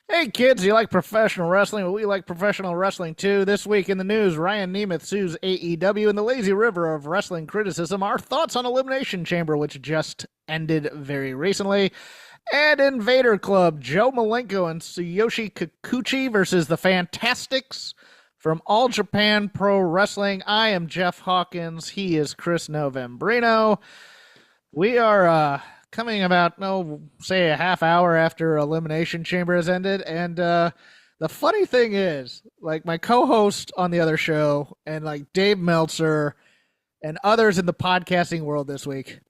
Hey kids, you like professional wrestling? Well, we like professional wrestling too. This week in the news, Ryan Nemeth sues AEW in the lazy river of wrestling criticism. Our thoughts on Elimination Chamber, which just ended very recently. And in Vader Club, Joe Malenko and Tsuyoshi Kikuchi versus the Fantastics from All Japan Pro Wrestling. I am Jeff Hawkins. He is Chris Novembrino. We are coming about, say a half hour after Elimination Chamber has ended. And the funny thing is, like my co-host on the other show and like Dave Meltzer and others in the podcasting world this week,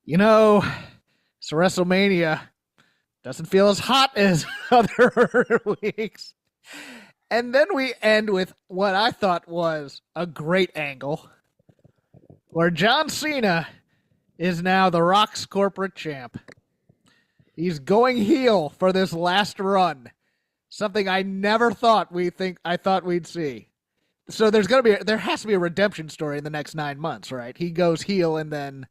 it's WrestleMania. Doesn't feel as hot as other weeks. And then we end with what I thought was a great angle where John Cena is now The Rock's corporate champ. He's going heel for this last run. Something I never thought we'd see. So there has to be a redemption story in the next 9 months, right? He goes heel and then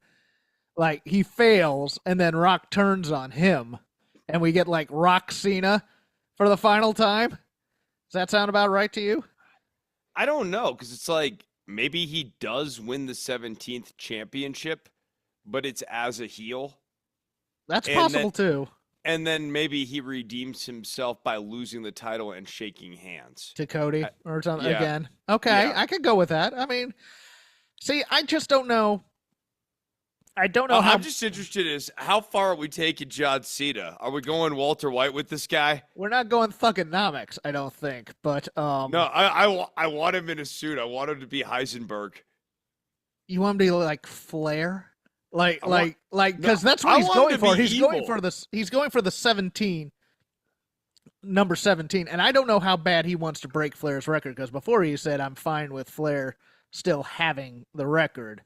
he fails and then Rock turns on him and we get like Rock Cena for the final time. Does that sound about right to you? I don't know, because it's like maybe he does win the 17th championship, but it's as a heel. That's possible too. And then maybe he redeems himself by losing the title and shaking hands. To Cody or something again. Okay, yeah. I could go with that. I mean, see, I just don't know. I don't know how. I'm just interested in how far are we taking John Cena? Are we going Walter White with this guy? We're not going thugonomics, I don't think. But no, I want him in a suit. I want him to be Heisenberg. You want him to be like Flair? Because that's what he's going for. He's going for the 17, number 17, and I don't know how bad he wants to break Flair's record. Because before he said, "I'm fine with Flair still having the record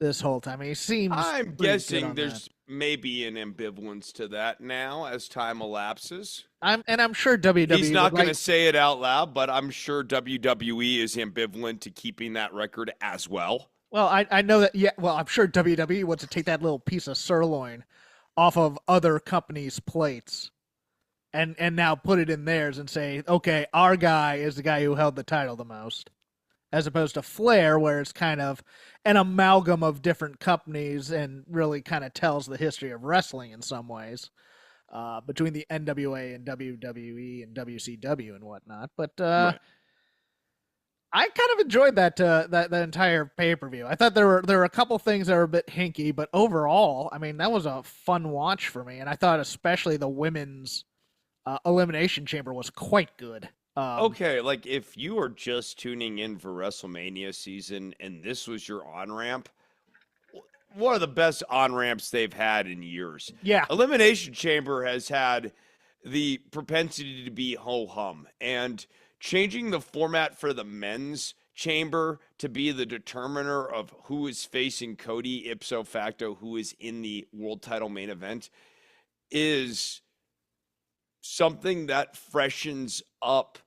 this whole time." He seems. I'm guessing there's maybe an ambivalence to that now as time elapses. I'm sure WWE. He's not going to say it out loud, but I'm sure WWE is ambivalent to keeping that record as well. Well, I know that, yeah. Well, I'm sure WWE wants to take that little piece of sirloin off of other companies' plates and now put it in theirs and say, okay, our guy is the guy who held the title the most, as opposed to Flair, where it's kind of an amalgam of different companies and really kind of tells the history of wrestling in some ways, between the NWA and WWE and WCW and whatnot. But right. I kind of enjoyed that entire pay-per-view. I thought there were a couple things that were a bit hinky, but overall, I mean, that was a fun watch for me. And I thought especially the women's Elimination Chamber was quite good. Okay, like if you are just tuning in for WrestleMania season and this was your on-ramp, one of the best on-ramps they've had in years. Yeah. Elimination Chamber has had the propensity to be ho-hum, and changing the format for the men's chamber to be the determiner of who is facing Cody ipso facto, who is in the world title main event, is something that freshens up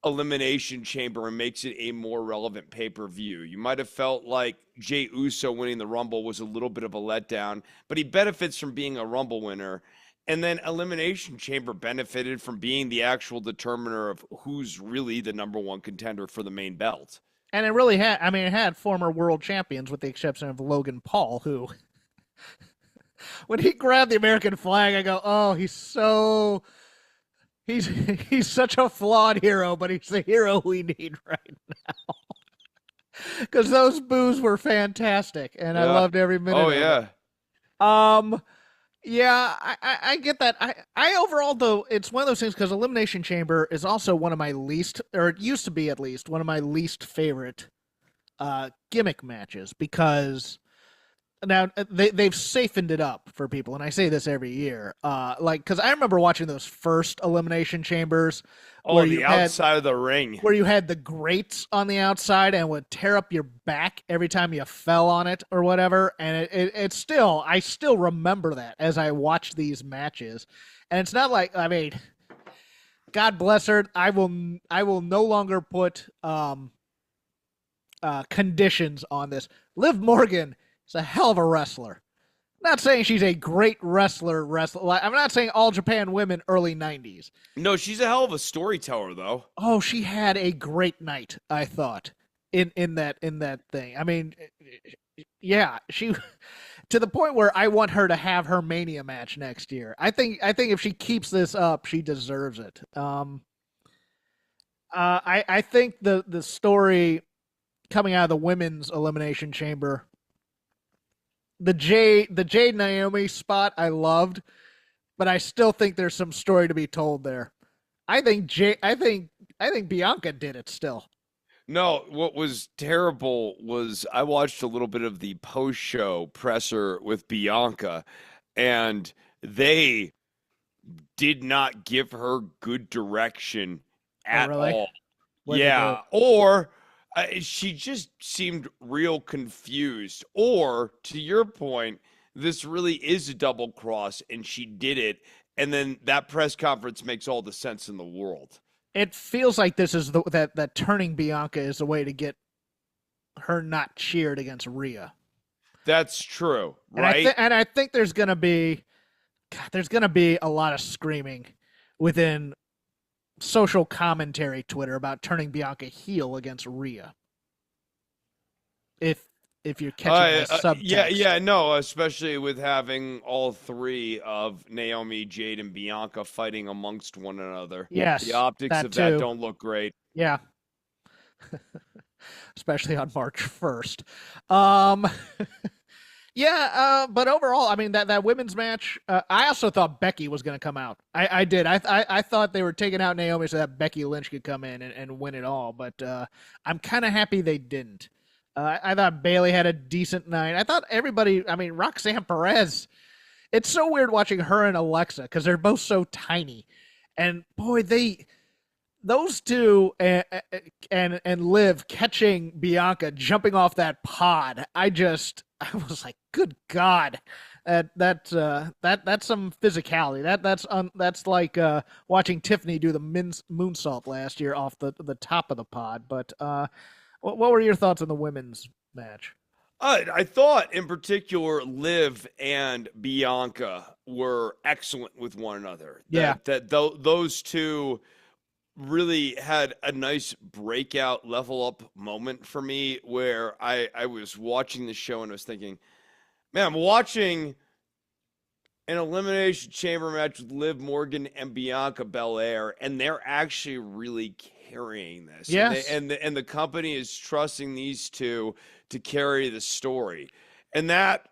Elimination Chamber and makes it a more relevant pay-per-view. You might have felt like Jey Uso winning the Rumble was a little bit of a letdown, but he benefits from being a Rumble winner. And then Elimination Chamber benefited from being the actual determiner of who's really the number one contender for the main belt. And it really had, it had former world champions with the exception of Logan Paul, who, when he grabbed the American flag, I go, oh, he's such a flawed hero, but he's the hero we need right now. Because those boos were fantastic, and I loved every minute of it. Yeah, I get that. I overall, though, it's one of those things because Elimination Chamber is also one of my least, or it used to be at least, one of my least favorite gimmick matches because now they've safened it up for people, and I say this every year. Because I remember watching those first Elimination Chambers. Oh, the outside of the ring. Where you had the grates on the outside and would tear up your back every time you fell on it or whatever. And I still remember that as I watch these matches. And it's not like, God bless her. I will no longer put conditions on this. Liv Morgan is a hell of a wrestler. Not saying she's a great wrestler. Like, I'm not saying All Japan Women early '90s. No, she's a hell of a storyteller, though. Oh, she had a great night. I thought in that thing. I mean, yeah, she to the point where I want her to have her Mania match next year. I think if she keeps this up, she deserves it. I think the story coming out of the women's elimination chamber, the Jade Naomi spot, I loved, but I still think there's some story to be told there. I think Bianca did it still. No, what was terrible was I watched a little bit of the post-show presser with Bianca, and they did not give her good direction Oh, at really? all. What did they do? Yeah, or she just seemed real confused. Or to your point, this really is a double cross, and she did it, and then that press conference makes all the sense in the world. It feels like this is that turning Bianca is a way to get her not cheered against Rhea. That's true, And I right? think and I think there's gonna be a lot of screaming within social commentary Twitter about turning Bianca heel against Rhea. If if you're catching my Yeah, subtext. yeah, no, especially with having all three of Naomi, Jade, and Bianca fighting amongst one another. The Yes, optics that of that too. don't look great. Yeah, especially on March 1st. Um Yeah, but overall, I mean that women's match. I also thought Becky was going to come out. I did. I thought they were taking out Naomi so that Becky Lynch could come in and win it all. But I'm kind of happy they didn't. I thought Bailey had a decent night. I thought everybody. I mean, Roxanne Perez. It's so weird watching her and Alexa because they're both so tiny, and boy, those two and Liv catching Bianca jumping off that pod. I was like, good God, that's some physicality. That's like watching Tiffany do the moonsault last year off the top of the pod. But what were your thoughts on the women's match? I thought, in particular, Liv and Bianca were excellent with one another. Yeah, Those two really had a nice breakout level up moment for me where I was watching the show and I was thinking, man, I'm watching an Elimination Chamber match with Liv Morgan and Bianca Belair, and they're actually really carrying this. yes, And the company is trusting these two to carry the story. And that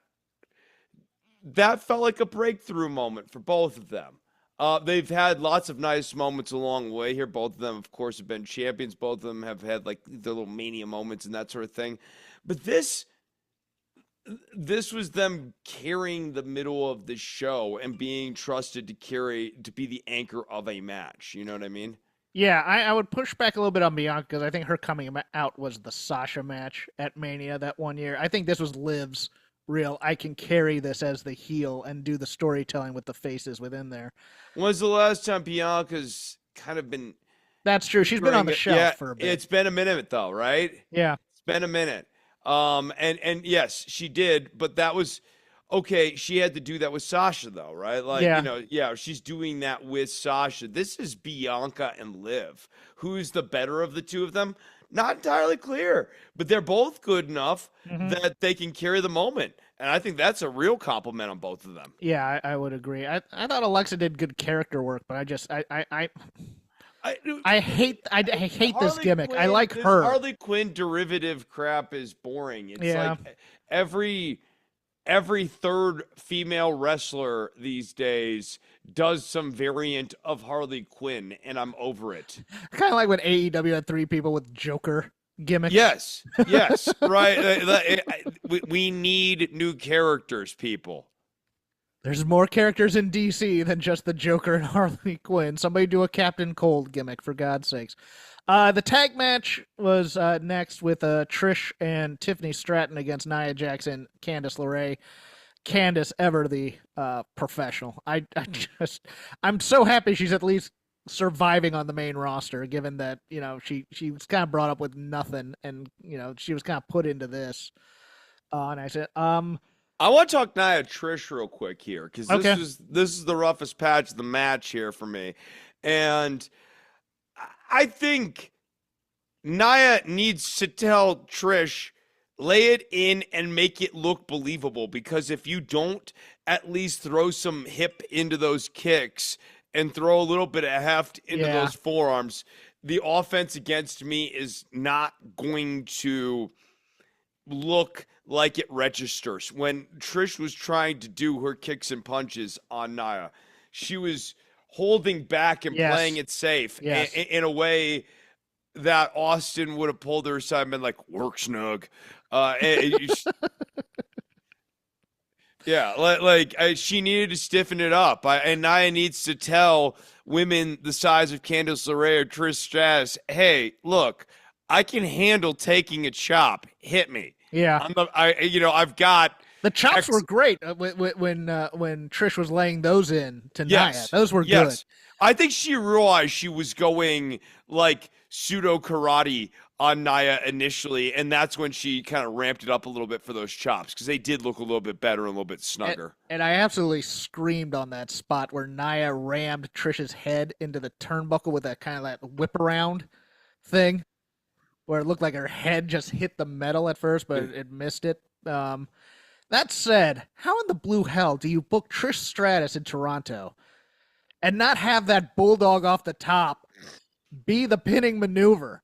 felt like a breakthrough moment for both of them. They've had lots of nice moments along the way here. Both of them, of course, have been champions. Both of them have had like their little mania moments and that sort of thing. But this was them carrying the middle of the show and being trusted to be the anchor of a match. You know what I mean? yeah. I would push back a little bit on Bianca because I think her coming out was the Sasha match at Mania that one year. I think this was Liv's real. I can carry this as the heel and do the storytelling with the faces within there. When's the last time Bianca's kind of been That's true. She's been on during the it? shelf Yeah, for a bit. it's been a minute though, right? Yeah, It's been a minute. And yes, she did, but that was okay. She had to do that with Sasha though, right? Like, yeah. yeah, she's doing that with Sasha. This is Bianca and Liv. Who's the better of the two of them? Not entirely clear, but they're both good enough Hmm. that they can carry the moment. And I think that's a real compliment on both of them. Yeah, I would agree. I thought Alexa did good character work, but I just I, I hate this Harley gimmick. I Quinn, like this her. Harley Quinn derivative crap is boring. It's Yeah. like every every third female wrestler these days does some variant of Harley Quinn, and I'm over it. Kind of like when AEW had three people with Joker gimmicks. Yes, yes, right. We need new characters, people. There's more characters in DC than just the Joker and Harley Quinn. Somebody do a Captain Cold gimmick, for God's sakes. The tag match was next with Trish and Tiffany Stratton against Nia Jackson, Candice LeRae. Candice ever the professional. I'm so happy she's at least surviving on the main roster, given that she was kind of brought up with nothing, and she was kind of put into this. And I said, I want to talk Nia Trish real quick here because Okay. this is the roughest patch of the match here for me, and I think Nia needs to tell Trish, lay it in and make it look believable. Because if you don't at least throw some hip into those kicks and throw a little bit of heft into Yeah. those forearms, the offense against me is not going to look like it registers. When Trish was trying to do her kicks and punches on Nia, she was holding back and playing Yes. it safe Yes. in a way that Austin would have pulled her aside and been like, work snug. And yeah, she needed to stiffen it up. And Nia needs to tell women the size of Candice LeRae or Trish Stratus, hey, look, I can handle taking a chop. Hit me. Yeah. I've got The chops X. were great when Trish was laying those in to Nia. Yes. Those were good. Yes. I think she realized she was going like pseudo karate on Nia initially, and that's when she kind of ramped it up a little bit for those chops because they did look a little bit better and a little bit snugger. And I absolutely screamed on that spot where Nia rammed Trish's head into the turnbuckle with that kind of that whip around thing, where it looked like her head just hit the metal at first, but it missed it. That said, how in the blue hell do you book Trish Stratus in Toronto and not have that bulldog off the top be the pinning maneuver?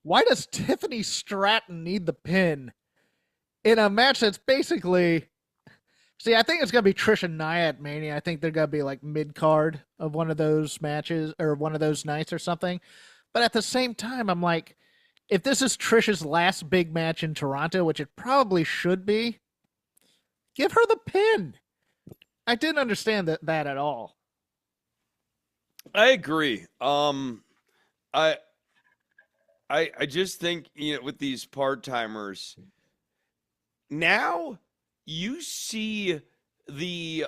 Why does Tiffany Stratton need the pin in a match that's basically... See, I think it's going to be Trish and Nia at Mania. I think they're going to be like mid-card of one of those matches or one of those nights or something. But at the same time, I'm like, if this is Trish's last big match in Toronto, which it probably should be, give her the pin. I didn't understand that at all. I agree. I I just think, with these part-timers, now you see the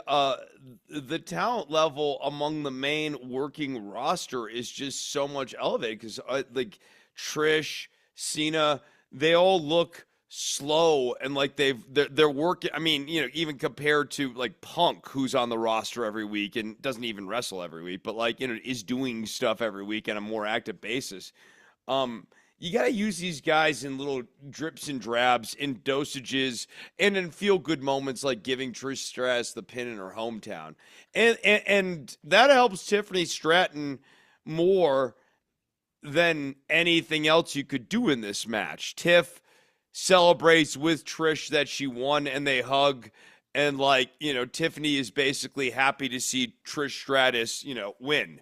talent level among the main working roster is just so much elevated because like Trish, Cena, they all look slow and like they're working. I mean, even compared to like Punk, who's on the roster every week and doesn't even wrestle every week, but like is doing stuff every week on a more active basis. You got to use these guys in little drips and drabs, in dosages, and in feel-good moments like giving Trish Stratus the pin in her hometown. And that helps Tiffany Stratton more than anything else you could do in this match. Tiff celebrates with Trish that she won, and they hug. And, Tiffany is basically happy to see Trish Stratus, win.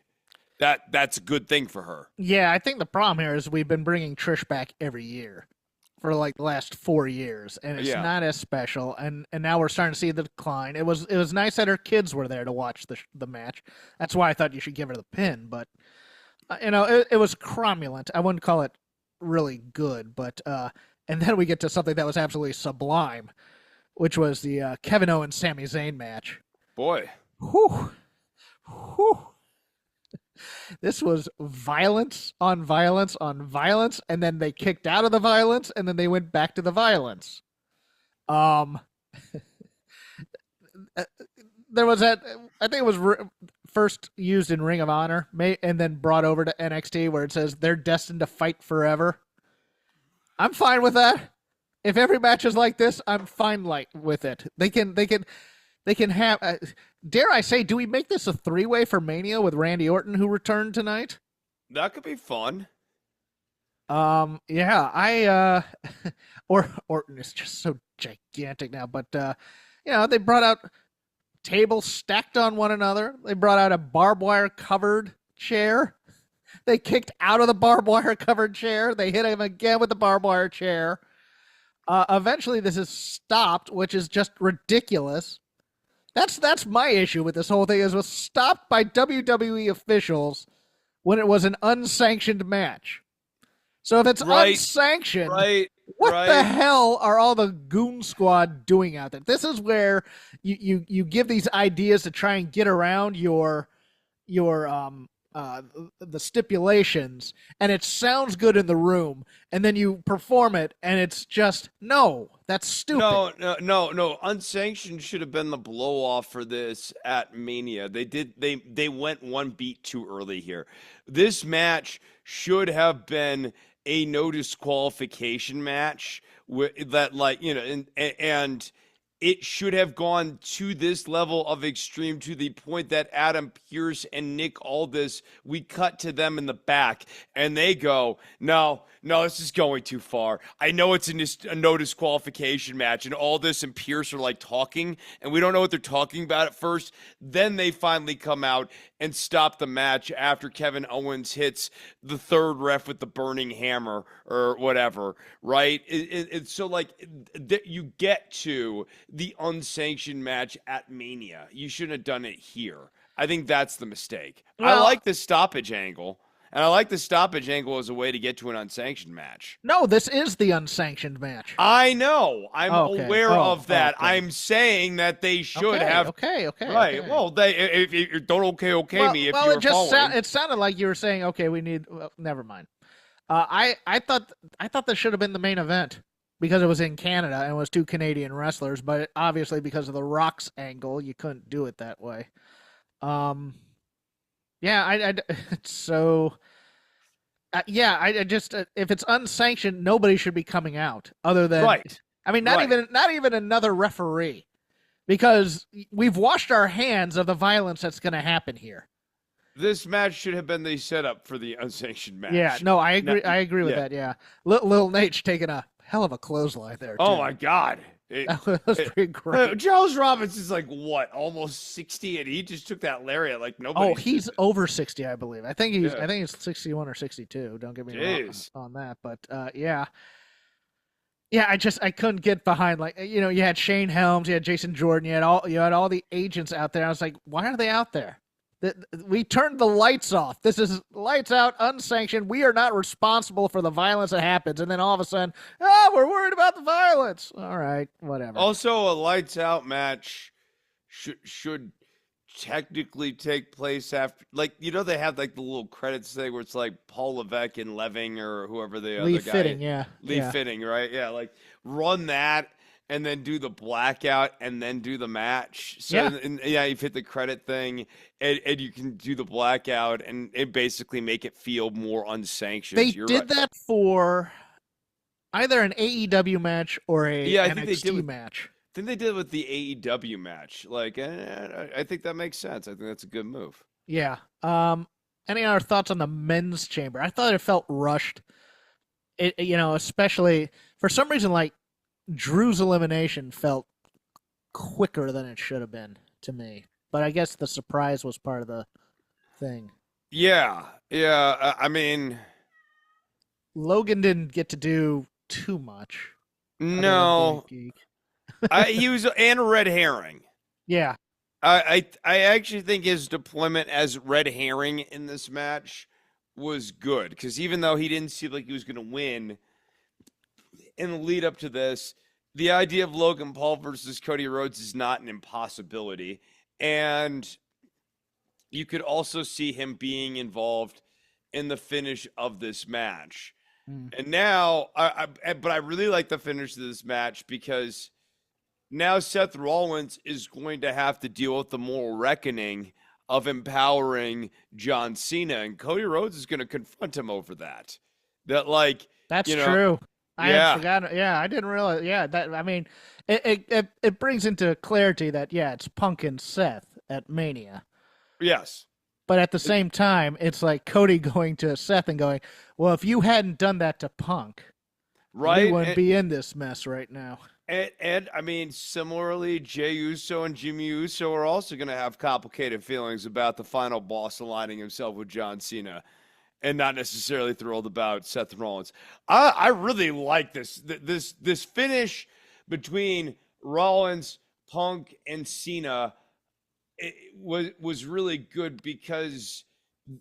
That's a good thing for her. Yeah, I think the problem here is we've been bringing Trish back every year for like the last 4 years, and it's not as special. And now we're starting to see the decline. It was nice that her kids were there to watch the match. That's why I thought you should give her the pin. But it was cromulent. I wouldn't call it really good. But and then we get to something that was absolutely sublime, which was the Kevin Owens Sami Zayn match. Boy, whew. This was violence on violence on violence, and then they kicked out of the violence, and then they went back to the violence. There was that, I think it was first used in Ring of Honor, and then brought over to NXT, where it says they're destined to fight forever. I'm fine with that. If every match is like this, I'm fine with it. They can have, dare I say, do we make this a three-way for Mania with Randy Orton, who returned tonight? that could be fun. Yeah, Orton is just so gigantic now, but, they brought out tables stacked on one another. They brought out a barbed wire covered chair. They kicked out of the barbed wire covered chair. They hit him again with the barbed wire chair. Eventually this is stopped, which is just ridiculous. That's my issue with this whole thing, is it was stopped by WWE officials when it was an unsanctioned match. So if it's unsanctioned, what the hell are all the Goon Squad doing out there? This is where you give these ideas to try and get around your the stipulations, and it sounds good in the room, and then you perform it, and it's just no. That's stupid. No. Unsanctioned should have been the blow off for this at Mania. They went one beat too early here. This match should have been a no disqualification match that, like, and it should have gone to this level of extreme, to the point that Adam Pearce and Nick Aldis, we cut to them in the back and they go, no, this is going too far. I know it's a no disqualification match, and Aldis and Pearce are like talking and we don't know what they're talking about at first. Then they finally come out and stop the match after Kevin Owens hits the third ref with the burning hammer or whatever, right? It's so, like, you get to the unsanctioned match at Mania. You shouldn't have done it here. I think that's the mistake. I like the stoppage angle, and I like the stoppage angle as a way to get to an unsanctioned match. No, this is the unsanctioned match. I know. I'm aware of that. Okay. I'm saying that they should have. Okay. Right. Okay. Well, if you don't me if you were it just following. it sounded like you were saying, okay, we need. Well, never mind. I thought this should have been the main event because it was in Canada and it was two Canadian wrestlers, but obviously because of the Rock's angle, you couldn't do it that way. Yeah, so. I just if it's unsanctioned, nobody should be coming out other than Right. I mean, not even another referee, because we've washed our hands of the violence that's going to happen here. This match should have been the setup for the unsanctioned match. Yeah, no, I agree. I agree with that. Yeah, Lil Nate's taking a hell of a clothesline there. Oh too. my God. That was pretty great. Charles Robbins is like, what, almost 60, and he just took that lariat like nobody. Oh, he's over 60, I believe. I think he's 61 or 62. Don't get me wrong on that, but yeah. I couldn't get behind, like, you had Shane Helms, you had Jason Jordan, you had all the agents out there. I was like, why are they out there? We turned the lights off. This is lights out, unsanctioned. We are not responsible for the violence that happens. And then all of a sudden, we're worried about the violence. All right, whatever. Also, a lights out match should technically take place after, like, they have like the little credits thing where it's like Paul Levesque and Leving or whoever the other guy. Lee Fitting, right? Yeah, like run that. And then do the blackout, and then do the match. So, you've hit the credit thing, and you can do the blackout, and basically make it feel more unsanctioned. They did that for either an AEW match or a NXT match. I think they did it with the AEW match. Like, I think that makes sense. I think that's a good move. Yeah. Any other thoughts on the men's chamber? I thought it felt rushed. Especially for some reason, like, Drew's elimination felt quicker than it should have been to me. But I guess the surprise was part of the thing. Yeah. I mean, Logan didn't get to do too much. No. He was a red herring. Yeah. I actually think his deployment as red herring in this match was good, because even though he didn't seem like he was going to win in the lead up to this, the idea of Logan Paul versus Cody Rhodes is not an impossibility. And you could also see him being involved in the finish of this match. And now, but I really like the finish of this match, because now Seth Rollins is going to have to deal with the moral reckoning of empowering John Cena, and Cody Rhodes is going to confront him over that. That's true. I had forgotten. Yeah, I didn't realize. Yeah, it brings into clarity that it's Punk and Seth at Mania. Yes. But at the same time, it's like Cody going to Seth and going, "Well, if you hadn't done that to Punk, we wouldn't be in this mess right now." And I mean, similarly, Jey Uso and Jimmy Uso are also going to have complicated feelings about the final boss aligning himself with John Cena, and not necessarily thrilled about Seth Rollins. I really like this finish between Rollins, Punk, and Cena. It was really good, because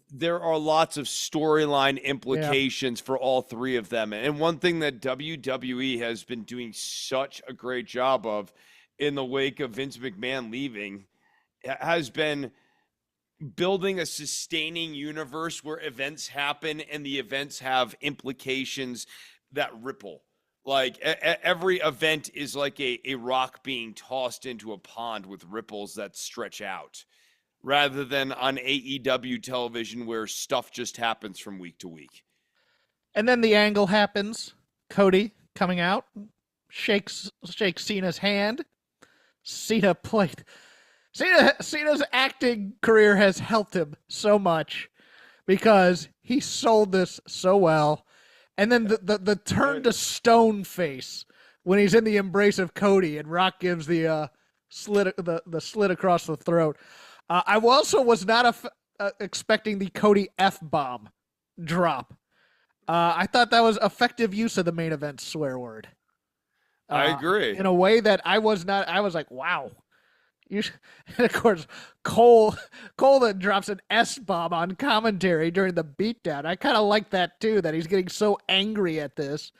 there are lots of storyline implications for all three of them. And one thing that WWE has been doing such a great job of in the wake of Vince McMahon leaving has been building a sustaining universe where events happen and the events have implications that ripple, Like every event is like a rock being tossed into a pond with ripples that stretch out, rather than on AEW television where stuff just happens from week to week. And then the angle happens. Cody coming out, shakes Cena's hand. Cena's acting career has helped him so much because he sold this so well. And then the turn to stone face when he's in the embrace of Cody and Rock gives the slit across the throat. I also was not expecting the Cody F-bomb drop. I thought that was effective use of the main event swear word. I agree. In a way that I was not. I was like, wow. And of course, Cole that drops an S-bomb on commentary during the beatdown. I kind of like that too, that he's getting so angry at this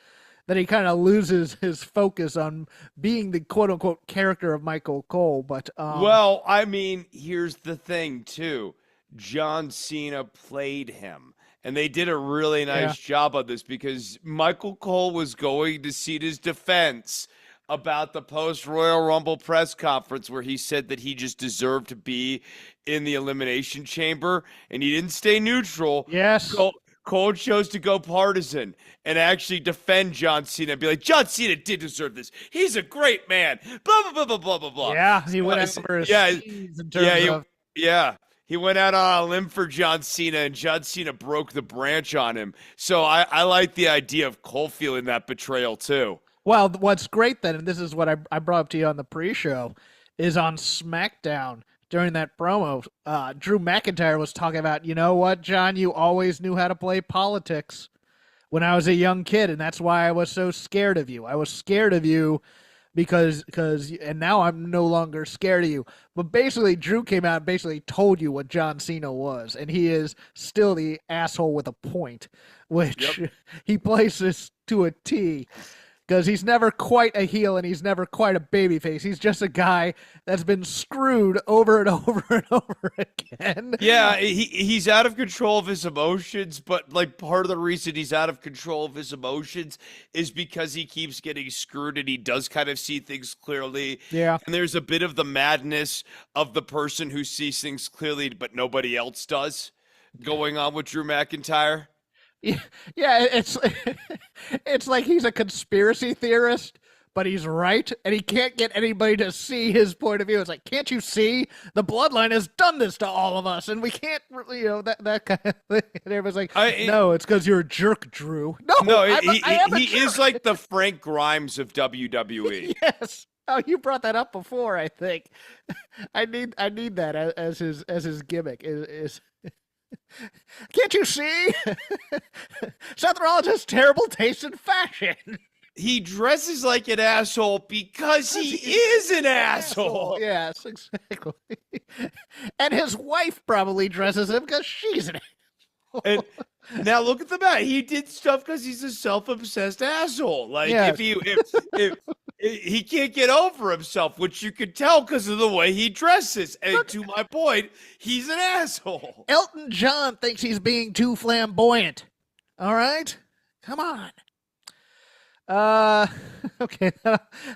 that he kind of loses his focus on being the quote-unquote character of Michael Cole. But well, I mean, here's the thing too. John Cena played him. And they did a really nice job on this because Michael Cole was going to Cena's defense about the post-Royal Rumble press conference where he said that he just deserved to be in the Elimination Chamber, and he didn't stay neutral. Yes. Cole chose to go partisan and actually defend John Cena and be like, John Cena did deserve this. He's a great man. Blah, blah, blah, blah, blah, blah, blah. Yeah, he went after his skis in terms of... Yeah. He went out on a limb for John Cena, and John Cena broke the branch on him. So I like the idea of Cole feeling that betrayal, too. Well, what's great then, and this is what I brought up to you on the pre-show, is on SmackDown during that promo, Drew McIntyre was talking about, you know what, John, you always knew how to play politics when I was a young kid, and that's why I was so scared of you. I was scared of you because and now I'm no longer scared of you. But basically, Drew came out and basically told you what John Cena was, and he is still the asshole with a point, which he plays this to a T. Because he's never quite a heel and he's never quite a babyface. He's just a guy that's been screwed over and over and over again. Yeah, he's out of control of his emotions, but like part of the reason he's out of control of his emotions is because he keeps getting screwed and he does kind of see things clearly. Yeah. And there's a bit of the madness of the person who sees things clearly but nobody else does going on with Drew McIntyre. Yeah, it's like he's a conspiracy theorist, but he's right, and he can't get anybody to see his point of view. It's like, can't you see? The bloodline has done this to all of us, and we can't, that kind of thing. And everybody's like, no, it's because you're a jerk, Drew. No, he is like the Frank Grimes of WWE. Yes. Oh, you brought that up before, I think. I need that as his gimmick is. Can't you see? Seth Rollins has terrible taste in fashion. He dresses like an asshole because he is an asshole. Yes, exactly. And his wife probably dresses him because she's an asshole. And now look at the man. He did stuff because he's a self-obsessed asshole. Like if he can't get over himself, which you could tell because of the way he dresses. And to my point, he's an asshole. Elton John thinks he's being too flamboyant. All right? Come on. Okay.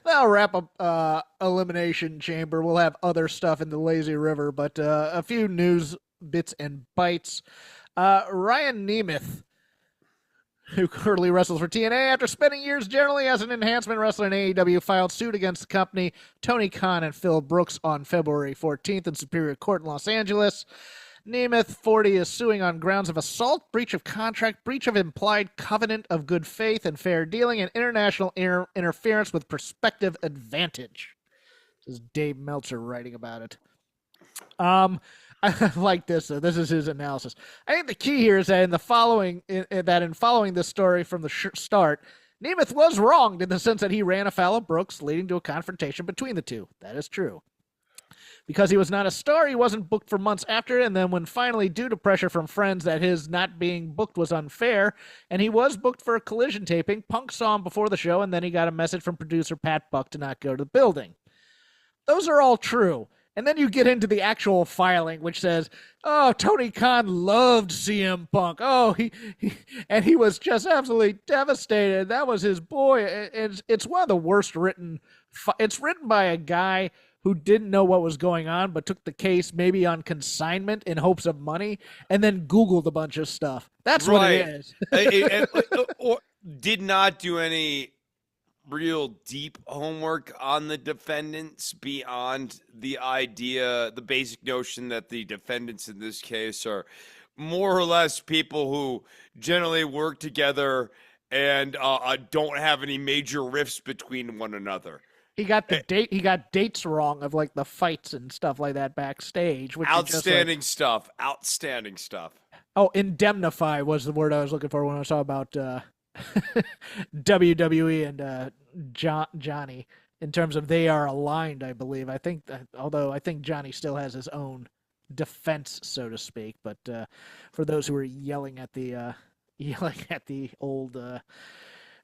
That'll wrap up Elimination Chamber. We'll have other stuff in the lazy river, but a few news bits and bites. Ryan Nemeth, who currently wrestles for TNA, after spending years generally as an enhancement wrestler in AEW, filed suit against the company, Tony Khan and Phil Brooks on February 14th in Superior Court in Los Angeles. Nemeth, 40, is suing on grounds of assault, breach of contract, breach of implied covenant of good faith and fair dealing, and international interference with prospective advantage. This is Dave Meltzer writing about it. I like this. This is his analysis. I think the key here is that in following this story from the start, Nemeth was wronged in the sense that he ran afoul of Brooks, leading to a confrontation between the two. That is true. Because he was not a star, he wasn't booked for months after, and then when finally, due to pressure from friends that his not being booked was unfair, and he was booked for a Collision taping, Punk saw him before the show, and then he got a message from producer Pat Buck to not go to the building. Those are all true. And then you get into the actual filing, which says, "Oh, Tony Khan loved CM Punk. Oh, he was just absolutely devastated. That was his boy." It's one of the worst written. It's written by a guy who didn't know what was going on, but took the case maybe on consignment in hopes of money, and then Googled a bunch of stuff. That's what it is. Or did not do any real deep homework on the defendants beyond the basic notion that the defendants in this case are more or less people who generally work together and don't have any major rifts between one another. He got the date. He got dates wrong of like the fights and stuff like that backstage. Which outstanding stuff. Outstanding stuff. Oh, indemnify was the word I was looking for when I saw about WWE and Johnny in terms of they are aligned. I believe. I think, although I think Johnny still has his own defense, so to speak. But for those who are yelling at the old.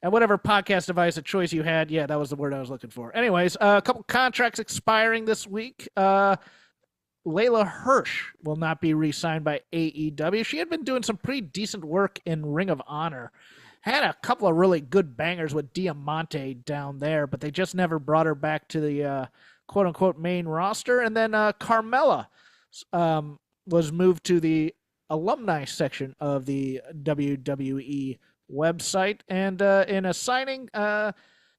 And whatever podcast device of choice you had, yeah, that was the word I was looking for. Anyways, a couple contracts expiring this week. Layla Hirsch will not be re-signed by AEW. She had been doing some pretty decent work in Ring of Honor. Had a couple of really good bangers with Diamante down there, but they just never brought her back to the quote-unquote main roster. And then Carmella was moved to the alumni section of the WWE website, and in a signing,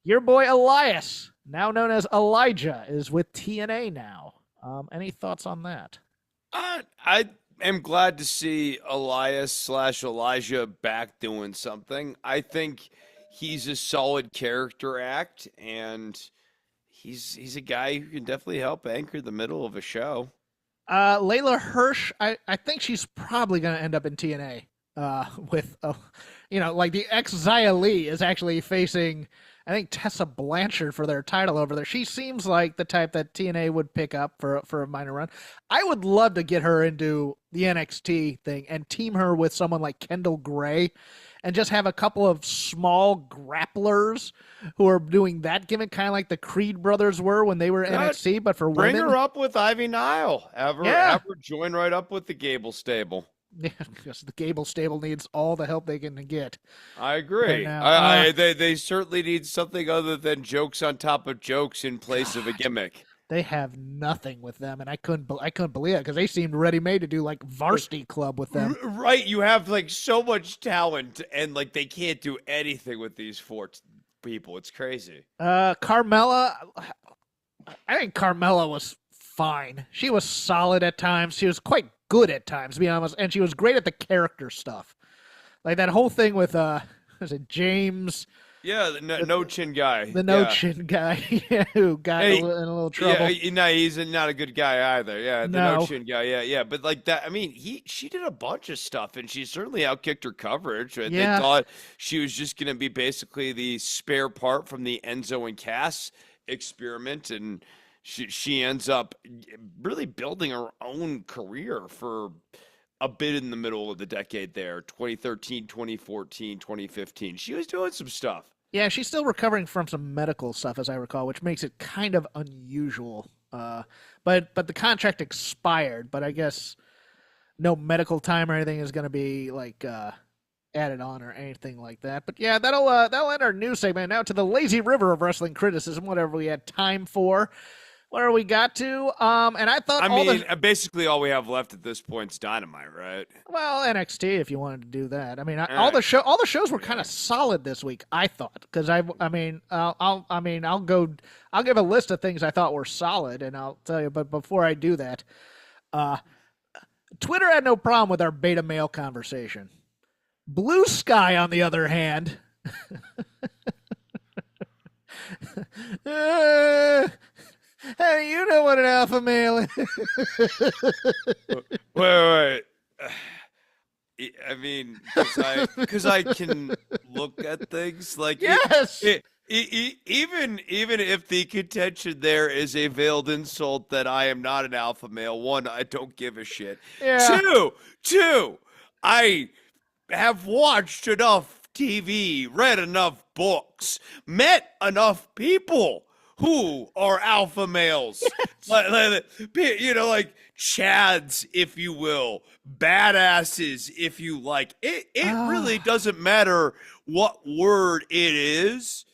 your boy Elias, now known as Elijah, is with TNA now. Any thoughts on that? I am glad to see Elias / Elijah back doing something. I think he's a solid character act, and he's a guy who can definitely help anchor the middle of a show. Layla Hirsch, I think she's probably going to end up in TNA. With like the ex-Xia Li is actually facing, I think, Tessa Blanchard for their title over there. She seems like the type that TNA would pick up for a minor run. I would love to get her into the NXT thing and team her with someone like Kendall Gray and just have a couple of small grapplers who are doing that gimmick, kind of like the Creed brothers were when they were NXT, but for women. Bring her up with Ivy Nile. Have her join right up with the Gable stable. Yeah, because the Gable stable needs all the help they can get. I agree. They certainly need something other than jokes on top of jokes in place of a gimmick. They have nothing with them, and I couldn't believe it because they seemed ready-made to do like Varsity Club with them. Right, you have like so much talent, and like they can't do anything with these four people. It's crazy. Carmella, I think Carmella was fine. She was solid at times. She was quite good at times, to be honest, and she was great at the character stuff. Like that whole thing with was it James? Yeah, the no chin guy. The no chin guy who got in a little trouble. Yeah, he's not a good guy either. Yeah, the no chin guy. Yeah. But like that, I mean, she did a bunch of stuff, and she certainly outkicked her coverage. Right? Yeah. They thought she was just going to be basically the spare part from the Enzo and Cass experiment, and she ends up really building her own career for a bit in the middle of the decade there, 2013, 2014, 2015. She was doing some stuff. Yeah, she's still recovering from some medical stuff, as I recall, which makes it kind of unusual. But the contract expired, but I guess no medical time or anything is going to be like added on or anything like that. But yeah, that'll end our news segment. Now to the lazy river of wrestling criticism, whatever we had time for. Where we got to, and I thought basically all we have left at this point is Dynamite, right? Well, NXT, if you wanted to do that. I mean, all the shows were kind of solid this week. I thought, because I'll give a list of things I thought were solid, and I'll tell you. But before I do that, Twitter had no problem with our beta male conversation. Blue Sky, on the other hand. Hey, you know what an alpha male is. Wait. I mean, because I can look at things like yes. Even if the contention there is a veiled insult that I am not an alpha male. One, I don't give a shit. Yeah. Two, I have watched enough TV, read enough books, met enough people Who are alpha males? Like chads, if you will, badasses, if you like. It really Ah, doesn't matter what word it is.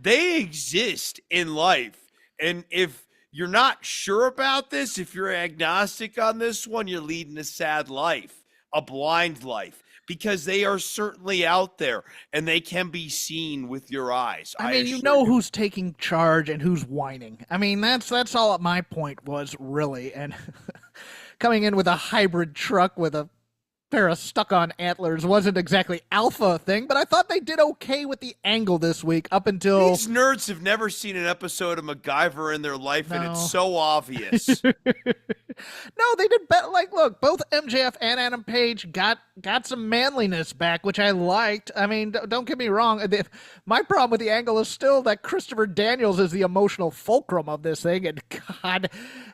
They exist in life, and if you're not sure about this, if you're agnostic on this one, you're leading a sad life, a blind life, because they are certainly out there and they can be seen with your eyes. I I mean, you assure know you. who's taking charge and who's whining. I mean, that's all my point was really. And coming in with a hybrid truck with a pair of stuck-on antlers wasn't exactly alpha thing, but I thought they did okay with the angle this week up until These nerds have never seen an episode of MacGyver in their life, and it's no. so obvious. No, they did better. Like, look, both MJF and Adam Page got some manliness back, which I liked. I mean, don't get me wrong. My problem with the angle is still that Christopher Daniels is the emotional fulcrum of this thing, and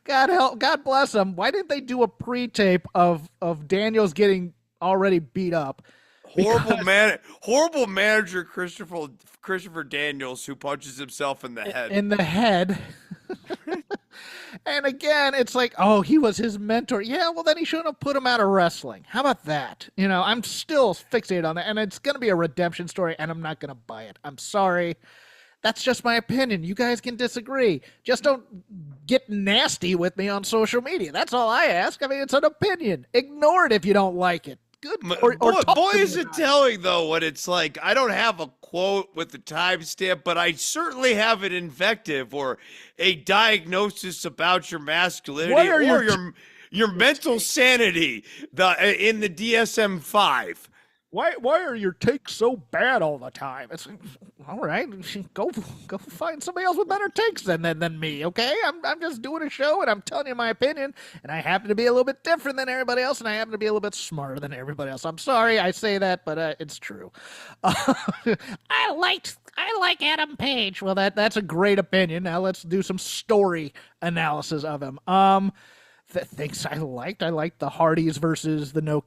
God bless him. Why didn't they do a pre-tape of Daniels getting already beat up? Horrible manager Christopher Daniels, who punches himself in the head. In the head. And again, it's like, oh, he was his mentor. Yeah, well, then he shouldn't have put him out of wrestling. How about that? You know, I'm still fixated on that. And it's going to be a redemption story, and I'm not going to buy it. I'm sorry. That's just my opinion. You guys can disagree. Just don't get nasty with me on social media. That's all I ask. I mean, it's an opinion. Ignore it if you don't like it. Good. Boy, is it telling, though, what it's like. I don't have a quote with the timestamp, but I certainly have an invective or a diagnosis about your masculinity or your mental sanity in the DSM-5. Why are your takes so bad all the time? It's all right. Go find somebody else with better takes than me. Okay, I'm just doing a show and I'm telling you my opinion, and I happen to be a little bit different than everybody else, and I happen to be a little bit smarter than everybody else. I'm sorry I say that, but it's true. I like Adam Page. Well, that's a great opinion. Now let's do some story analysis of him. Things I liked the Hardys versus the no.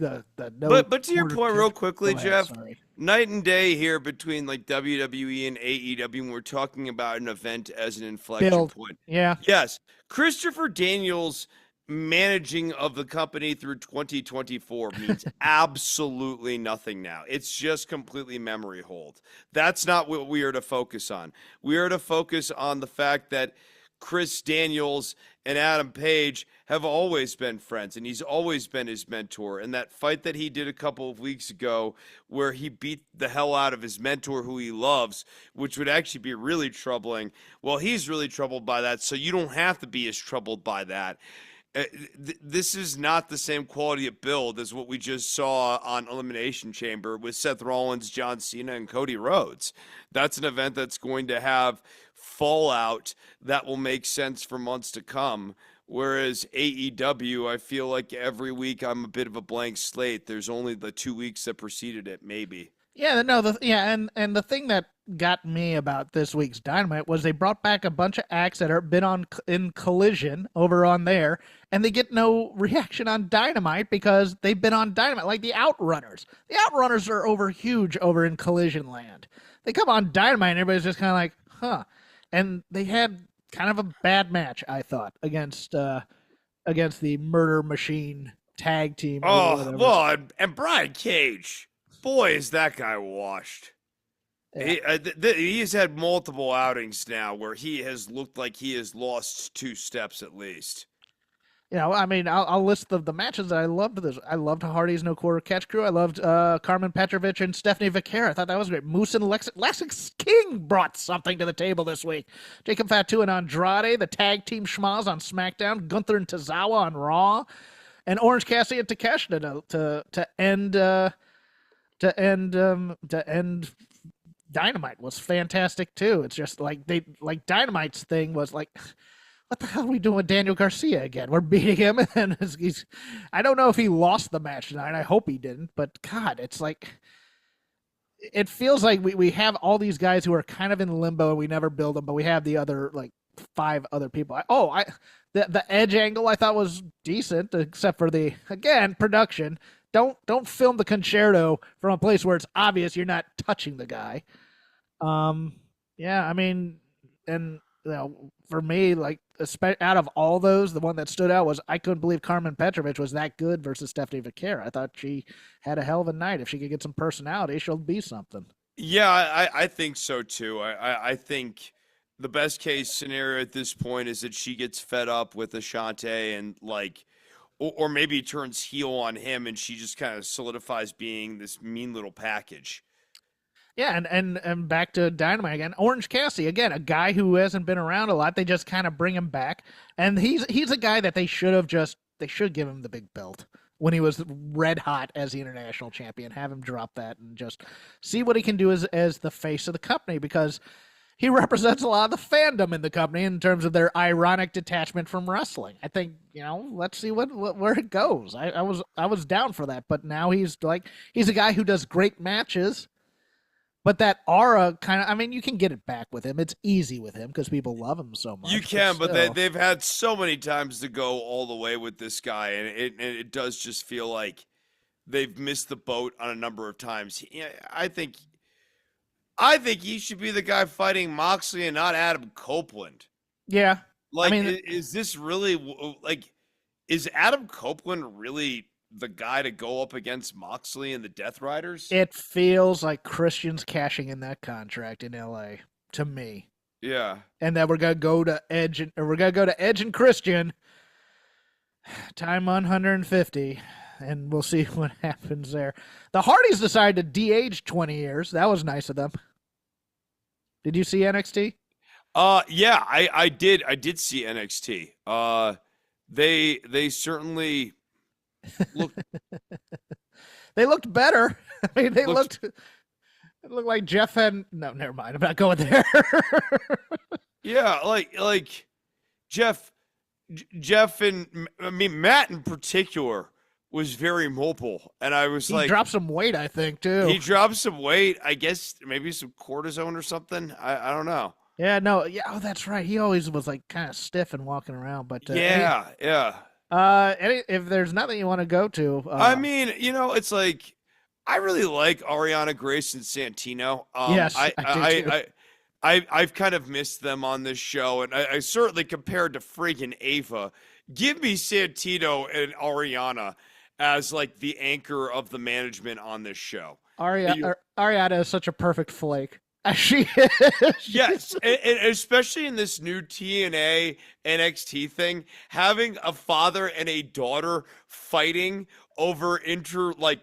The no but to your point, real quickly, ahead, Jeff, sorry. night and day here between like WWE and AEW when we're talking about an event as an inflection point. Yeah. Yes, Christopher Daniels managing of the company through 2024 means absolutely nothing now. It's just completely memory hold. That's not what we are to focus on. We are to focus on the fact that Chris Daniels and Adam Page have always been friends, and he's always been his mentor. And that fight that he did a couple of weeks ago where he beat the hell out of his mentor who he loves, which would actually be really troubling. Well, he's really troubled by that, so you don't have to be as troubled by that. This is not the same quality of build as what we just saw on Elimination Chamber with Seth Rollins, John Cena, and Cody Rhodes. That's an event that's going to have fallout that will make sense for months to come. Whereas AEW, I feel like every week I'm a bit of a blank slate. There's only the 2 weeks that preceded it, maybe. Yeah, no, and the thing that got me about this week's Dynamite was they brought back a bunch of acts that are been in Collision over on there, and they get no reaction on Dynamite because they've been on Dynamite, like the Outrunners. The Outrunners are huge over in Collision Land. They come on Dynamite, and everybody's just kind of like, huh. And they had kind of a bad match, I thought, against the Murder Machine tag team. Oh, well, and Brian Cage, boy, is that guy washed. Yeah. He's had multiple outings now where he has looked like he has lost 2 steps at least. You know, I mean, I'll list the matches that I loved. I loved Hardy's No Quarter Catch Crew. I loved Carmen Petrovich and Stephanie Vaquera. I thought that was great. Moose and Lex King brought something to the table this week. Jacob Fatu and Andrade, the tag team schmaz on SmackDown. Gunther and Tozawa on Raw, and Orange Cassidy and Takeshita to end Dynamite was fantastic too. It's just like Dynamite's thing was like, what the hell are we doing with Daniel Garcia again? We're beating him, and he's. I don't know if he lost the match tonight. I hope he didn't. But God, it's like it feels like we have all these guys who are kind of in limbo and we never build them, but we have the other like 5 other people. The Edge angle I thought was decent, except for the again production. Don't film the concerto from a place where it's obvious you're not touching the guy. Yeah, I mean, and for me, like out of all those, the one that stood out was I couldn't believe Carmen Petrovich was that good versus Stephanie Vaquera. I thought she had a hell of a night. If she could get some personality, she'll be something. Yeah, I think so too. I think the best case scenario at this point is that she gets fed up with Ashante and like, or maybe turns heel on him and she just kind of solidifies being this mean little package. Yeah, and back to Dynamite again. Orange Cassidy again, a guy who hasn't been around a lot. They just kind of bring him back, and he's a guy that they should give him the big belt when he was red hot as the international champion. Have him drop that and just see what he can do as the face of the company, because he represents a lot of the fandom in the company in terms of their ironic detachment from wrestling. I think, let's see where it goes. I was down for that, but now he's a guy who does great matches. But that aura kind of, I mean, you can get it back with him. It's easy with him because people love him so much. You can, but they've had so many times to go all the way with this guy, and it does just feel like they've missed the boat on a number of times. I think he should be the guy fighting Moxley and not Adam Copeland. Yeah. Like, I mean, is this really, like, is Adam Copeland really the guy to go up against Moxley and the Death Riders? It feels like Christian's cashing in that contract in LA to me. Yeah. And that we're gonna go to Edge and Christian. Time 150, and we'll see what happens there. The Hardys decided to de-age 20 years. That was nice of them. Did you see NXT? Yeah, I did see NXT. They certainly looked. They looked better. I mean, it looked like Jeff had no. Never mind. I'm not going there. Yeah, like Jeff, and I mean Matt in particular was very mobile, and I was he dropped some weight, I think, too. He dropped some weight. I guess maybe some cortisone or something. I don't know. Yeah, no, yeah. Oh, that's right. He always was like kind of stiff and walking around. But yeah. If there's nothing you want to go to, I mean, it's like I really like Ariana Grace and Santino. Yes, I do too. I've kind of missed them on this show, and I certainly compared to freaking Ava. Give me Santino and Ariana as like the anchor of the management on this show. Ariana is such a perfect flake. She is. Yes, and especially in this new TNA NXT thing, having a father and a daughter fighting over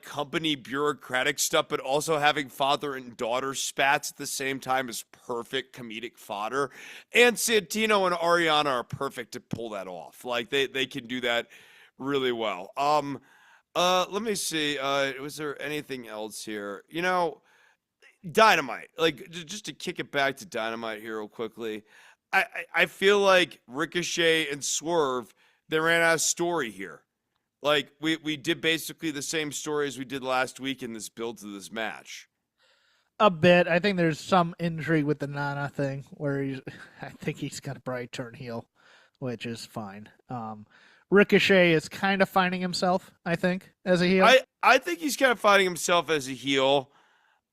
company bureaucratic stuff, but also having father and daughter spats at the same time is perfect comedic fodder. And Santino and Ariana are perfect to pull that off. Like they can do that really well. Let me see. Was there anything else here? Dynamite, like just to kick it back to Dynamite here real quickly, I feel like Ricochet and Swerve, they ran out of story here. Like we did basically the same story as we did last week in this build to this match. A bit. I think there's some intrigue with the Nana thing where I think he's gonna probably turn heel, which is fine. Ricochet is kind of finding himself, I think, as a heel. I think he's kind of finding himself as a heel.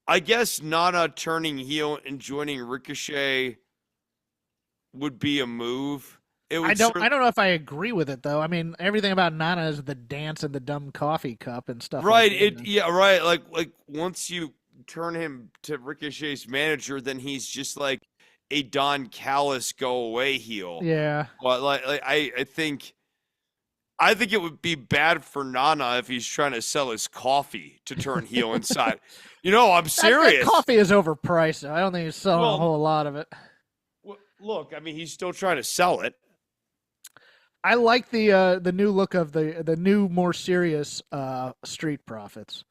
I guess Nana turning heel and joining Ricochet would be a move. I don't know if I agree with it though. I mean, everything about Nana is the dance and the dumb coffee cup and stuff. Right. Like that. Right. Like once you turn him to Ricochet's manager, then he's just like a Don Callis go away heel. Yeah. But I think it would be bad for Nana if he's trying to sell his coffee to turn heel inside. I'm serious. That coffee is overpriced. I don't think he's selling a whole lot of it. Well, look, I mean, he's still trying to sell it. I like the new look of the new, more serious Street Profits.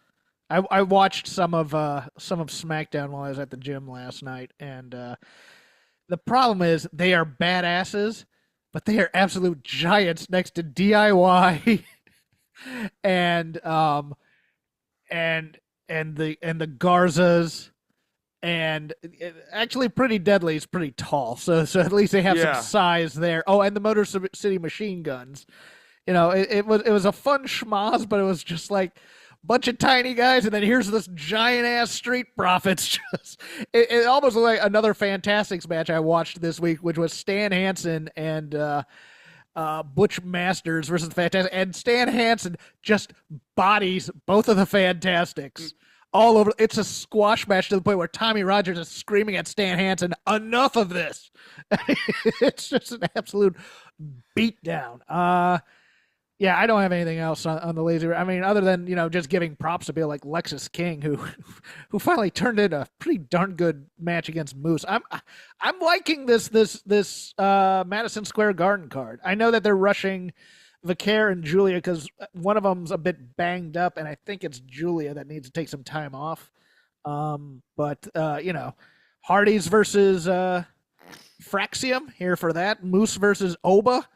I watched some of SmackDown while I was at the gym last night, and the problem is they are badasses, but they are absolute giants next to DIY and the Garzas, and actually Pretty Deadly is pretty tall, so at least they have some size there. Oh, and the Motor City Machine Guns. It was a fun schmoz, but it was just like bunch of tiny guys, and then here's this giant ass Street Profits. Just it almost looked like another Fantastics match I watched this week, which was Stan Hansen and Butch Masters versus the Fantastics, and Stan Hansen just bodies both of the Fantastics all over. It's a squash match to the point where Tommy Rogers is screaming at Stan Hansen, "Enough of this!" It's just an absolute beatdown. Yeah, I don't have anything else on the lazy. I mean, other than just giving props to people like Lexus King, who finally turned in a pretty darn good match against Moose. I'm liking this Madison Square Garden card. I know that they're rushing Vicaire and Julia because one of them's a bit banged up, and I think it's Julia that needs to take some time off. But Hardy's versus Fraxium here for that. Moose versus Oba.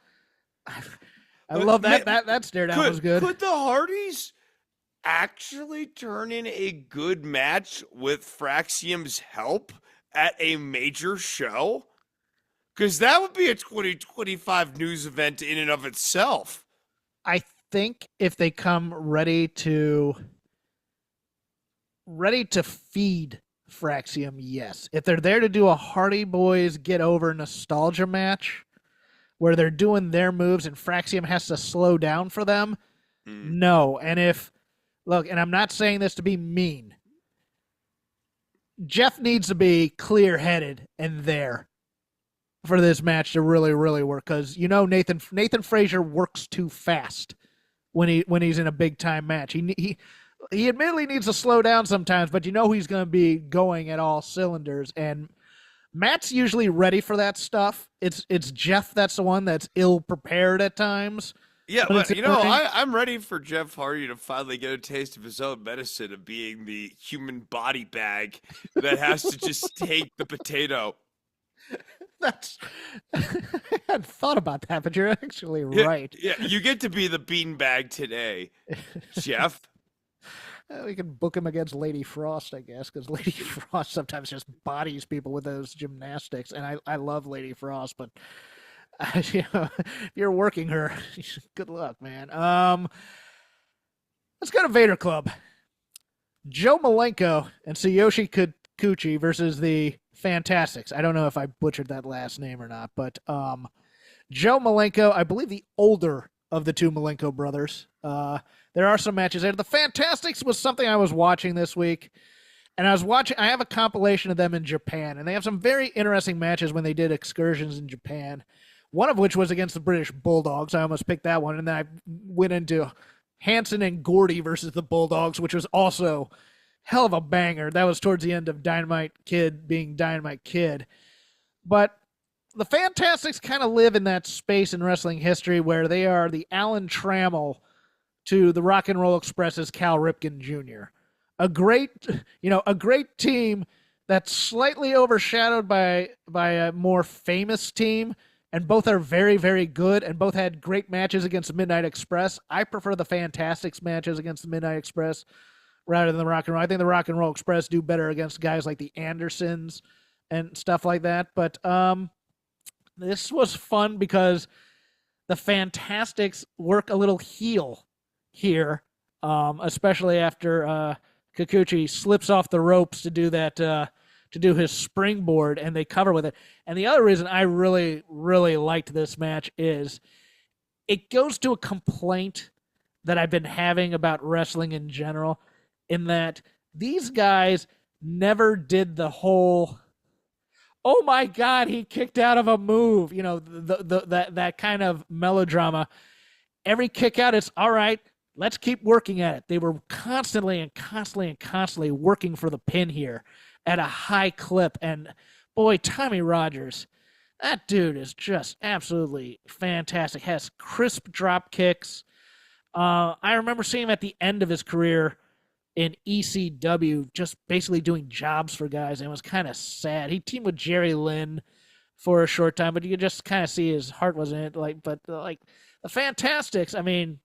I love that. That stare down was good. Could the Hardys actually turn in a good match with Fraxium's help at a major show? Because that would be a 2025 news event in and of itself. I think if they come ready to feed Fraxium, yes. If they're there to do a Hardy Boys get over nostalgia match, where they're doing their moves and Fraxium has to slow down for them, no. And and I'm not saying this to be mean, Jeff needs to be clear-headed and there for this match to really, really work, because Nathan Frazier works too fast when he's in a big-time match. He admittedly needs to slow down sometimes, but he's going to be going at all cylinders, and Matt's usually ready for that stuff. It's Jeff that's the one that's ill-prepared at times. Yeah, but I'm ready for Jeff Hardy to finally get a taste of his own medicine of being the human body bag that has to just take the potato. I hadn't thought about that, but you're actually right. Yeah, you get to be the beanbag today, Jeff. We can book him against Lady Frost, I guess, because Lady Frost sometimes just bodies people with those gymnastics, and I love Lady Frost, but if you're working her, good luck, man. Let's go to Vader Club. Joe Malenko and Tsuyoshi Kikuchi versus the Fantastics. I don't know if I butchered that last name or not, but Joe Malenko, I believe the older of the two Malenko brothers. There are some matches there. The Fantastics was something I was watching this week, and I have a compilation of them in Japan, and they have some very interesting matches when they did excursions in Japan, one of which was against the British Bulldogs. I almost picked that one, and then I went into Hanson and Gordy versus the Bulldogs, which was also hell of a banger. That was towards the end of Dynamite Kid being Dynamite Kid. But the Fantastics kind of live in that space in wrestling history where they are the Alan Trammell to the Rock and Roll Express's Cal Ripken Jr. A great team that's slightly overshadowed by a more famous team, and both are very, very good, and both had great matches against the Midnight Express. I prefer the Fantastics matches against the Midnight Express rather than the Rock and Roll. I think the Rock and Roll Express do better against guys like the Andersons and stuff like that. But this was fun because the Fantastics work a little heel here, especially after Kikuchi slips off the ropes to do that, to do his springboard, and they cover with it. And the other reason I really, really liked this match is it goes to a complaint that I've been having about wrestling in general, in that these guys never did the whole, oh my God, he kicked out of a move, that kind of melodrama. Every kick out, it's all right, let's keep working at it. They were constantly working for the pin here at a high clip. And boy, Tommy Rogers, that dude is just absolutely fantastic. Has crisp drop kicks. I remember seeing him at the end of his career in ECW, just basically doing jobs for guys, and it was kind of sad. He teamed with Jerry Lynn for a short time, but you could just kind of see his heart wasn't in it. But the Fantastics, I mean,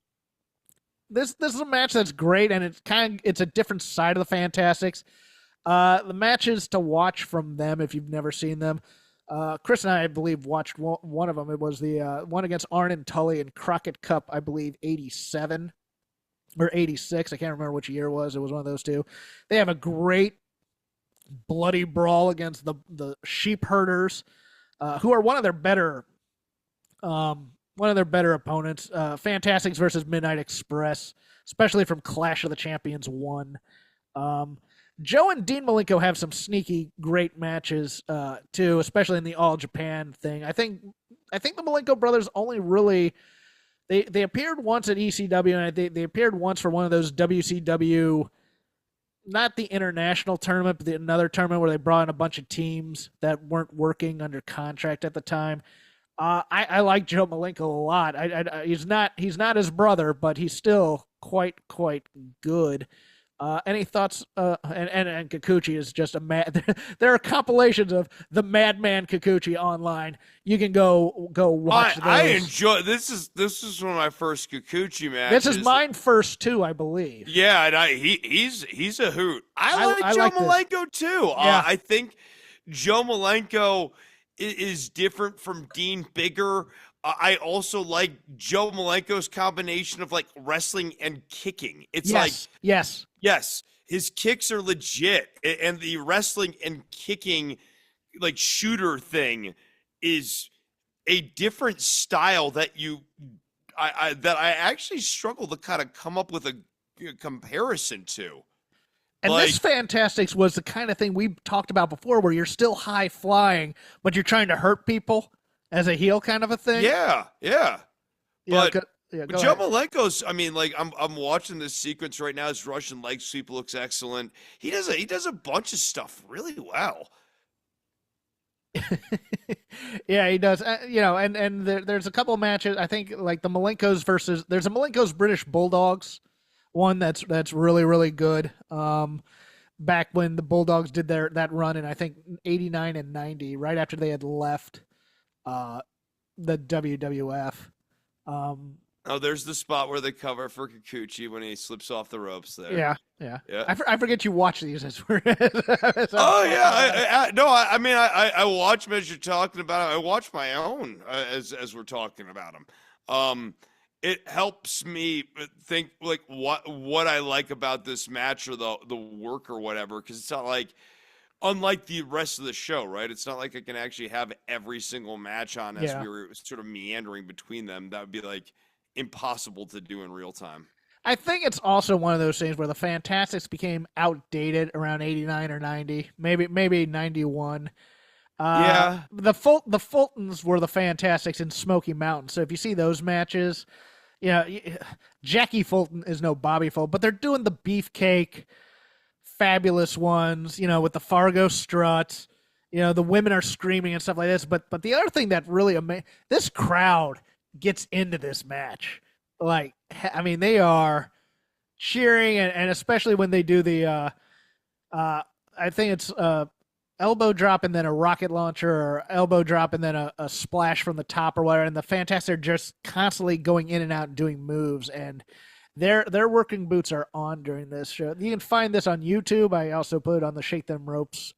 this is a match that's great, and it's a different side of the Fantastics. The matches to watch from them, if you've never seen them, Chris and I believe, watched one of them. It was the one against Arn and Tully in Crockett Cup, I believe, 87. or 86. I can't remember which year it was. It was one of those two. They have a great bloody brawl against the sheep herders, who are one of their better opponents. Fantastics versus Midnight Express, especially from Clash of the Champions 1. Joe and Dean Malenko have some sneaky great matches too, especially in the All Japan thing. I think the Malenko brothers only really they appeared once at ECW, and they appeared once for one of those WCW, not the international tournament, but another tournament where they brought in a bunch of teams that weren't working under contract at the time. I like Joe Malenko a lot. He's not his brother, but he's still quite good. Any thoughts? And Kikuchi is just a mad. There are compilations of the Madman Kikuchi online. You can go watch those. I enjoy this. Is one of my first Kikuchi matches. This is mine first too, I believe. Yeah, and he's a hoot. I like Joe Malenko too. Yeah. I think Joe Malenko is different from Dean Bigger. I also like Joe Malenko's combination of like wrestling and kicking. It's yes, his kicks are legit, and the wrestling and kicking like shooter thing is a different style that I actually struggle to kind of come up with a comparison to. And this Fantastics was the kind of thing we talked about before, where you're still high flying, but you're trying to hurt people as a heel, kind of a thing. Yeah. But Joe ahead. Malenko's, I mean, like I'm watching this sequence right now. His Russian leg sweep looks excellent. He does a bunch of stuff really well. Yeah, he does. And there's a couple of matches. I think like the Malenkos versus there's a Malenkos British Bulldogs one that's really really good. Back when the Bulldogs did that run in I think 89 and 90, right after they had left the WWF. Oh, there's the spot where they cover for Kikuchi when he slips off the ropes there. Yeah. I forget you watch these as we're. Oh yeah, I watch them as you're talking about them. I watch my own as we're talking about them. It helps me think like what I like about this match or the work or whatever, because it's not like. Unlike the rest of the show, right? It's not like I can actually have every single match on as we were sort of meandering between them. That would be like impossible to do in real time. I think it's also one of those things where the Fantastics became outdated around 89 or 90, maybe 91. The Fultons were the Fantastics in Smoky Mountain. So if you see those matches, Jackie Fulton is no Bobby Fulton, but they're doing the beefcake fabulous ones, with the Fargo strut, the women are screaming and stuff like this. But the other thing that really this crowd gets into this match. Like, I mean, they are cheering, and especially when they do the, I think it's elbow drop and then a rocket launcher, or elbow drop and then a splash from the top or whatever. And the Fantastics are just constantly going in and out and doing moves, and their working boots are on during this show. You can find this on YouTube. I also put it on the Shake Them Ropes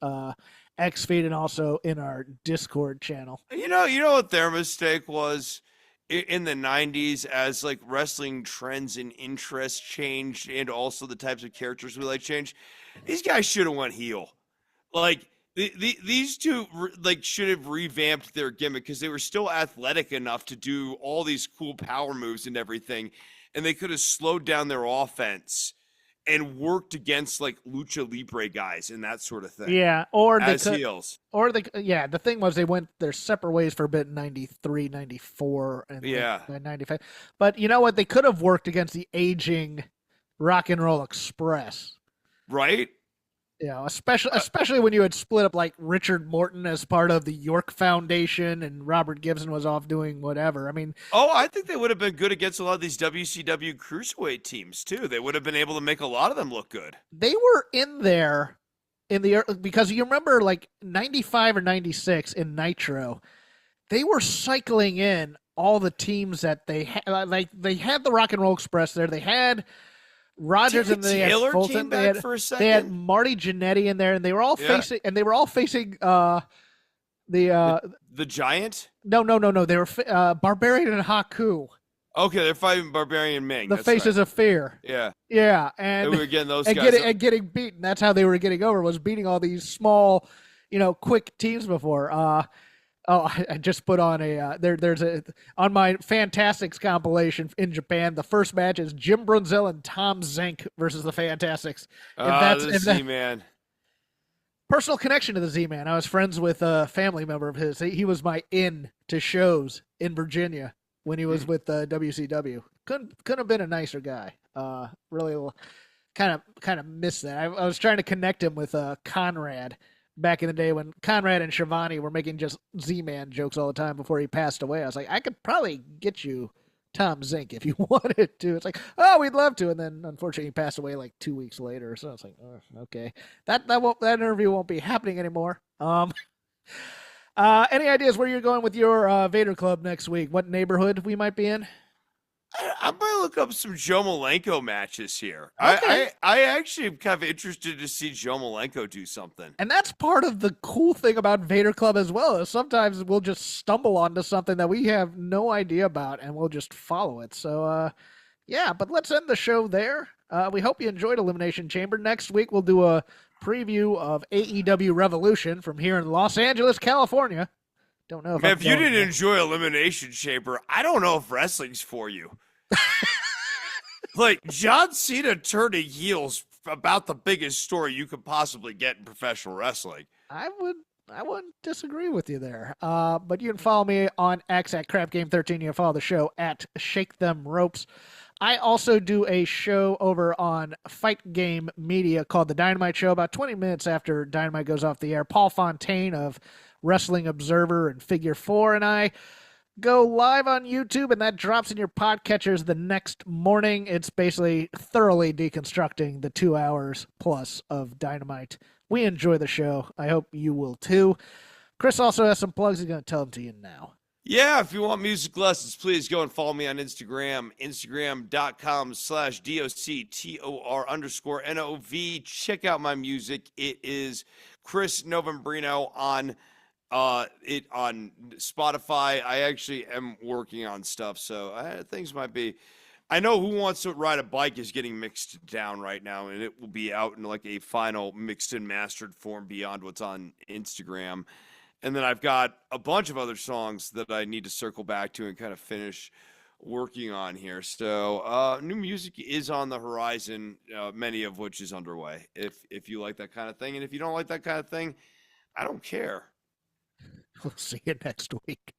X feed and also in our Discord channel. You know what their mistake was in the 90s as like wrestling trends and interests changed, and also the types of characters we like changed. These guys should have went heel. Like these two like should have revamped their gimmick, because they were still athletic enough to do all these cool power moves and everything. And they could have slowed down their offense and worked against like lucha libre guys and that sort of thing. Yeah, or as heels. Or the thing was they went their separate ways for a bit in 93, 94, and 95. But you know what? They could have worked against the aging Rock and Roll Express. Right? Especially when you had split up like Richard Morton as part of the York Foundation and Robert Gibson was off doing whatever. I mean, I think they would have been good against a lot of these WCW cruiserweight teams too. They would have been able to make a lot of them look good. They were in there because you remember like 95 or 96 in Nitro, they were cycling in all the teams that they had. Like they had the Rock and Roll Express there. They had Rogers and they had Fulton. They had Marty Jannetty in there, and they were all facing. And they were all facing the Giant. No. They were Barbarian and Haku. Okay, they're fighting Barbarian Ming. The That's Faces right. of Fear. Yeah. Yeah, And and we were getting those and guys. getting beaten. That's how they were getting over, was beating all these small, quick teams before. I just put on there's a on my Fantastics compilation in Japan. The first match is Jim Brunzell and Tom Zenk versus the Fantastics. The Z-Man. Personal connection to the Z-Man. I was friends with a family member of his. He was my in to shows in Virginia when he was with WCW. Couldn't have been a nicer guy. Really kind of miss that. I was trying to connect him with Conrad back in the day when Conrad and Shivani were making just Z-Man jokes all the time before he passed away. I was like, I could probably get you Tom Zink if you wanted to. It's like, oh, we'd love to. And then unfortunately he passed away like 2 weeks later. So I was like, oh, okay. That interview won't be happening anymore. Any ideas where you're going with your Vader Club next week? What neighborhood we might be in? I might look up some Joe Malenko matches here. Okay. I actually am kind of interested to see Joe Malenko do something. And that's part of the cool thing about Vader Club as well, is sometimes we'll just stumble onto something that we have no idea about and we'll just follow it. So, yeah, but let's end the show there. We hope you enjoyed Elimination Chamber. Next week, we'll do a preview of AEW Revolution from here in Los Angeles, California. Don't know if if you didn't enjoy Elimination Chamber, I don't know if wrestling's for you. Like, John Cena turning heels about the biggest story you could possibly get in professional wrestling. I wouldn't disagree with you there. But you can follow me on X at CrapGame13. You can follow the show at Shake Them Ropes. I also do a show over on Fight Game Media called The Dynamite Show, about 20 minutes after Dynamite goes off the air. Paul Fontaine of Wrestling Observer and Figure 4 and I go live on YouTube, and that drops in your podcatchers the next morning. It's basically thoroughly deconstructing the 2 hours plus of Dynamite. We enjoy the show. I hope you will too. Chris also has some plugs. He's going to tell them to you now. Yeah, if you want music lessons, please go and follow me on Instagram, instagram.com/DOCTOR_NOV. Check out my music. It is Chris Novembrino on on Spotify. I actually am working on stuff, so things might be. I know Who Wants to Ride a Bike is getting mixed down right now, and it will be out in like a final mixed and mastered form beyond what's on Instagram. And then I've got a bunch of other songs that I need to circle back to and kind of finish working on here. So new music is on the horizon, many of which is underway. If you like that kind of thing, and if you don't like that kind of thing, I don't care. We'll see you next week.